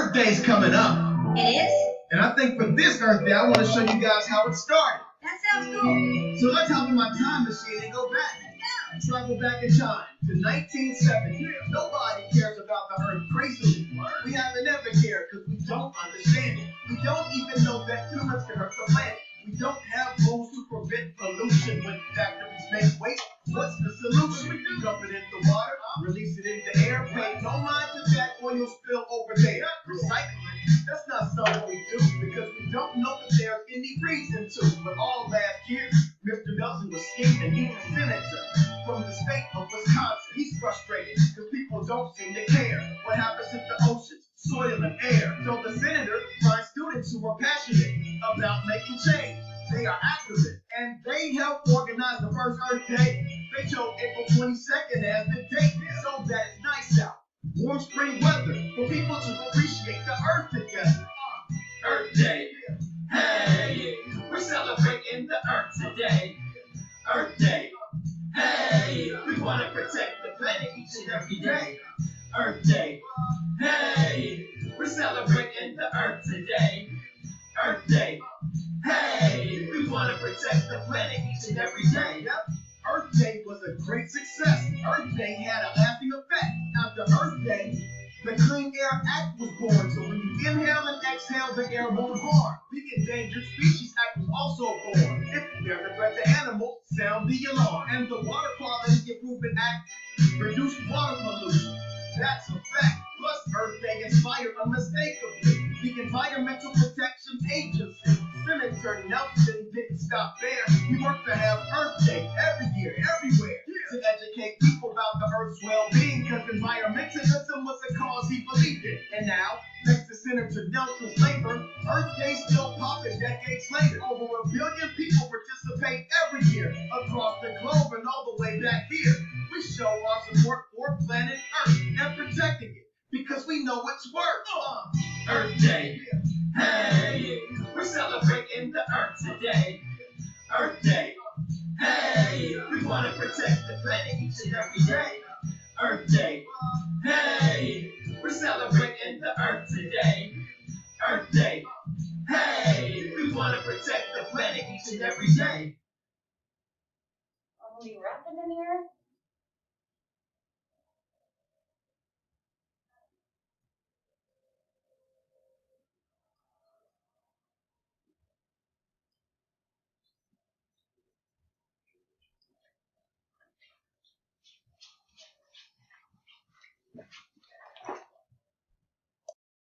Earth Day's coming up. It is? And I think for this Earth Day, I want to show you guys how it started. That sounds cool. So let's hop in my time machine and go back. Let's go. Travel back in time to 1970. Nobody cares about the Earth crazily. We haven't ever cared because we don't understand it. We don't even know that humans can hurt the planet. We don't have rules to prevent pollution when factories make waste. What's the solution? We dump it in the water, release it in the air, pay no mind to that oil spill over there. Recycling, that's not something we do because we don't know that there's any reason to. But all last year, Mr. Nelson was skinned and he was a senator from the state of Wisconsin. He's frustrated because people don't seem to care. What happens if the oceans, soil, and air? So the senator finds students who are passionate about making change. They are activists, and they helped organize the first Earth Day. They chose April 22nd as the date, so that it's nice out. Warm spring weather for people to appreciate the Earth together. Earth Day, hey, we're celebrating the Earth today. Earth Day, hey, we want to protect the planet each and every day. Earth Day, hey, we're celebrating the Earth today. Earth Day, hey, we want to protect the planet each and every day. Yep. Earth Day was a great success. Earth Day had a lasting effect. After Earth Day, the Clean Air Act was born. So when you inhale and exhale, the air won't harm. The Endangered Species Act was also born. If there's a threat to animals, sound the alarm. And the Water Quality Improvement Act reduced water pollution. That's a fact. Plus, Earth Day inspired unmistakably the Environmental Protection Agency. Senator Nelson didn't stop there. He worked to have Earth Day every year, everywhere, to educate people about the Earth's well-being, because environmentalism was a cause he believed in. And now, thanks to Senator Nelson's labor, Earth Day still popping decades later. Over 1 billion people participate every year across the globe and all the way back here. We show our support for planet Earth and protecting it because we know its worth. Earth Day, hey, we're celebrating the Earth today. Earth Day, hey, we want to protect the planet each and every day. Earth Day, hey, we're celebrating the Earth today. Earth Day, hey, we want to protect the planet each and every day.